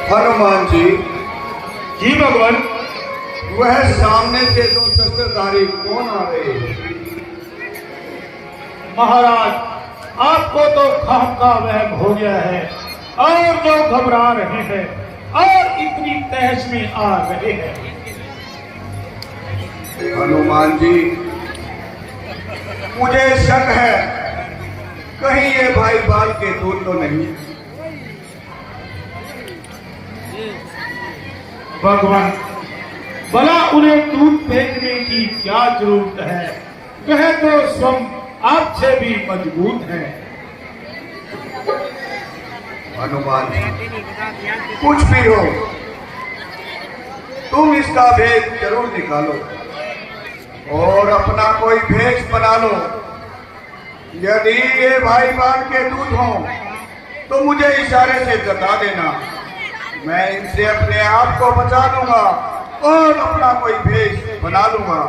हनुमान जी। जी भगवान। वह सामने से दो शस्त्रधारी कौन आ रहे हैं? महाराज, आपको तो खाम का वहम हो गया है और जो घबरा रहे हैं और इतनी तहस में आ रहे हैं। हनुमान जी, मुझे शक है कहीं ये भाई बाल के दूत तो नहीं। भगवान, भला उन्हें दूध भेजने की क्या जरूरत है? वह तो स्वयं आपसे भी मजबूत है। हनुमान जी, कुछ भी हो, तुम इसका भेद जरूर निकालो और अपना कोई भेष बना लो। यदि ये भाई बाल के दूध हो तो मुझे इशारे से जता देना, मैं इनसे अपने आप को बचा लूंगा और अपना कोई भेष बना लूंगा।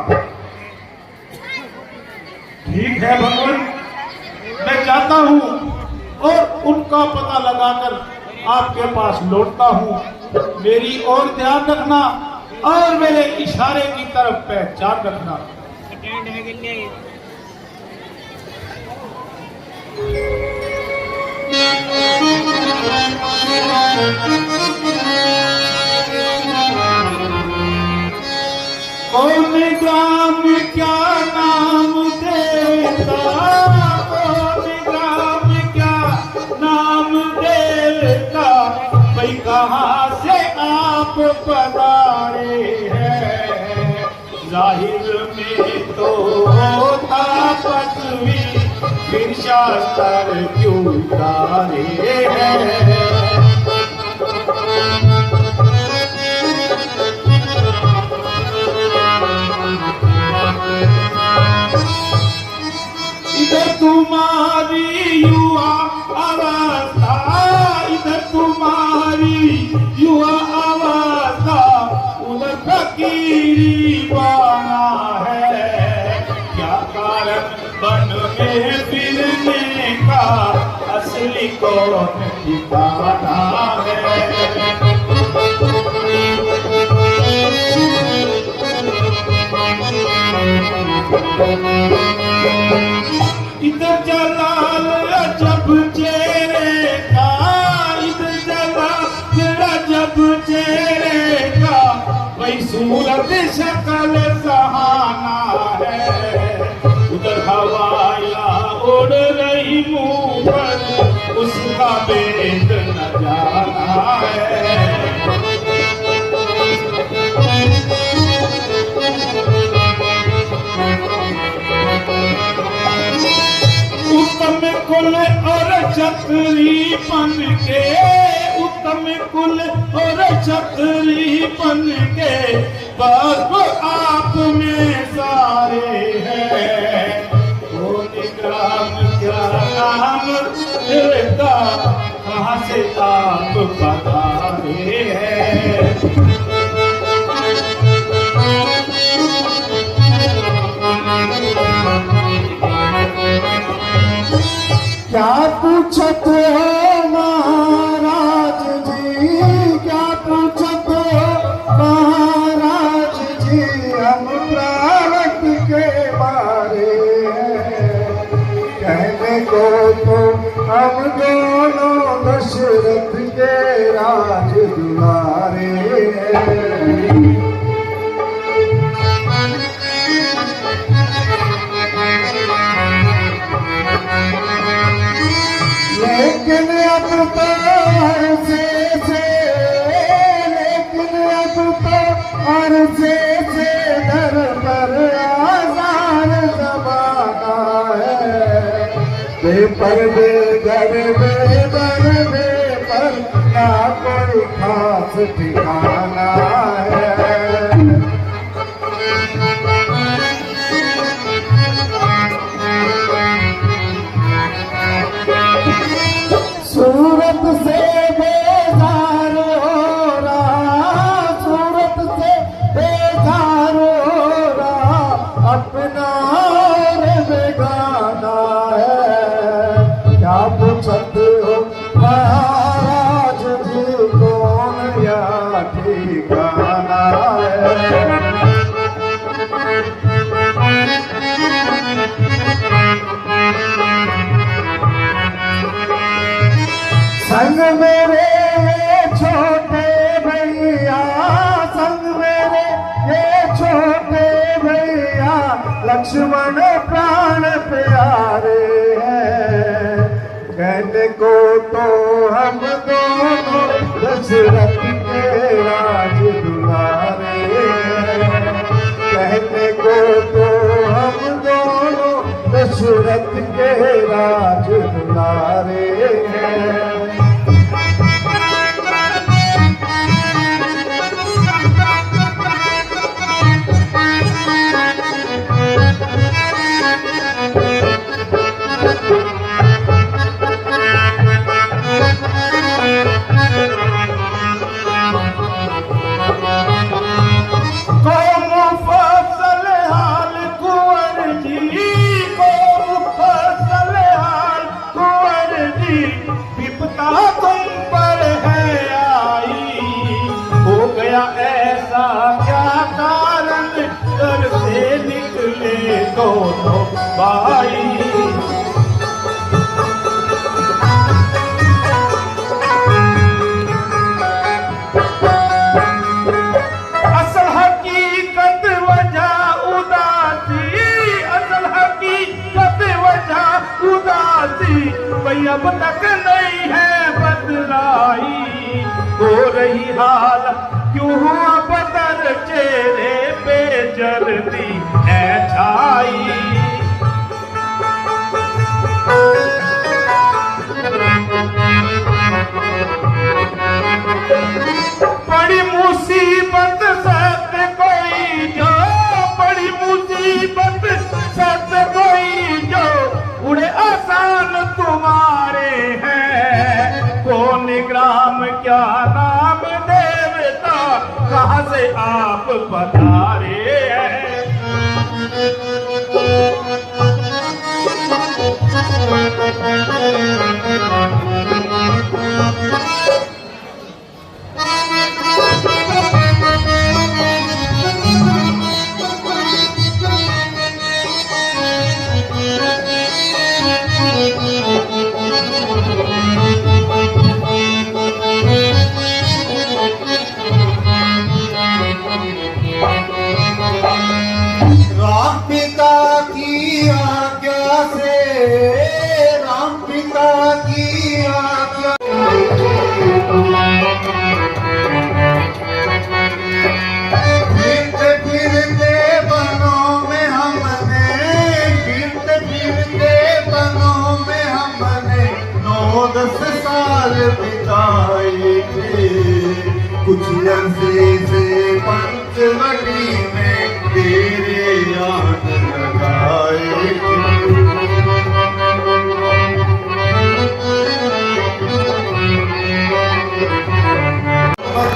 ठीक है भगवान, मैं जाता हूँ और उनका पता लगाकर आपके पास लौटता हूँ। मेरी ओर ध्यान रखना और मेरे इशारे की तरफ पहचान रखना। कौन ग्राम क्या नाम देता, कौन ग्राम क्या नाम देता, भाई कहाँ से आप पधारे हैं? जाहिर में तो होता पदवी, फिर शास्त्र क्यों उतारे हैं? इधर तुम्हारी युवा अवस्था, इधर तुम्हारी युवा अवस्था, उधर फकीरी बाना है। क्या कारण बन में फिरने का, असली कौन ठिकाना है? इधर जलाल रजब चेहरे का, इधर जलाल रजब चेहरे का, वही सूरत शक्ल सहाना है। उधर हवाया उड़ रही मुंह पर, उसका भेद न जाना है। उत्तम कुल और छतरी पन के, उत्तम कुल और छतरी पन के, बस आप में सारे हैं। कौन ग्राम क्या नाम देता, कहाँ से आप पधारे हैं? क्या पूछत हो महाराज जी, क्या पूछत हो महाराज जी, हम प्रारब्ध के बारे हैं। कहने को तो हम दोनों दशरथ के राज दुलारे हैं। लेकिन अब तो अरसे से, लेकिन अब तो अरसे से दर पर आज़ाद ज़माना है। बेपर बेदर बेदर बेपर, ना कोई खास ठिकाना है। सूरत से बेजार हो रहा, सूरत से बेजार हो रहा, अपना और बेगाना है। क्या पूछते हो महाराज जी, कौन संग मेरे ये छोटे भैया, संग मेरे ये छोटे भैया, लक्ष्मण प्राण प्यारे हैं। कहने को तो हम दोनों दशरथ के राज दुलारे हैं। कहने को तो हम दोनों दशरथ के राज दुलारे हैं। विपता तुम पर है आई, हो गया ऐसा क्या कारण, घर से निकले दोनों भाई। असल हकीकत वजह उदासी, असल हकीकत वजह उदासी, भाई अब तक नहीं है बदलाई। हो रही हालत क्यों हुआ बदल, चेहरे पे जल्दी है छाई। बड़ी मुसीबत साथ कोई जो, बड़ी मुसीबत साथ कोई जो, उड़े आसान तुम्हारे हैं। कौन ग्राम क्या नाम देवता, कहाँ से आप पधारे हैं। राम पिता की आज्ञा से, राम पिता की आज्ञा। फिरते फिरते बनों में हमने, फिरते फिरते बनों में हमने 9-10 साल बिताए थे। कुछ अरसे से पंचवटी में तेरे याद लगाए थे।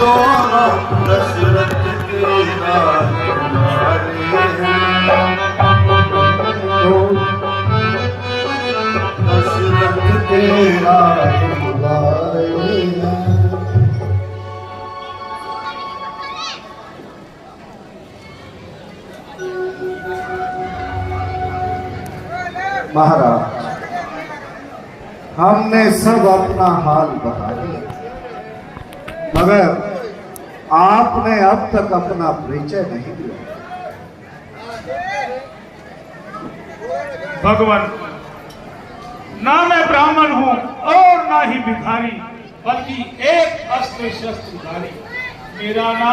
दोनों दशरथ के राज दुलारे हैं। दशरथ के राज दुलारे हैं। महाराज, हमने सब अपना हाल बता दिया, मगर आपने अब तक अपना परिचय नहीं दिया। भगवान, ना मैं ब्राह्मण हूं और ना ही भिखारी, बल्कि एक अस्त्र शस्त्रधारी। मेरा नाम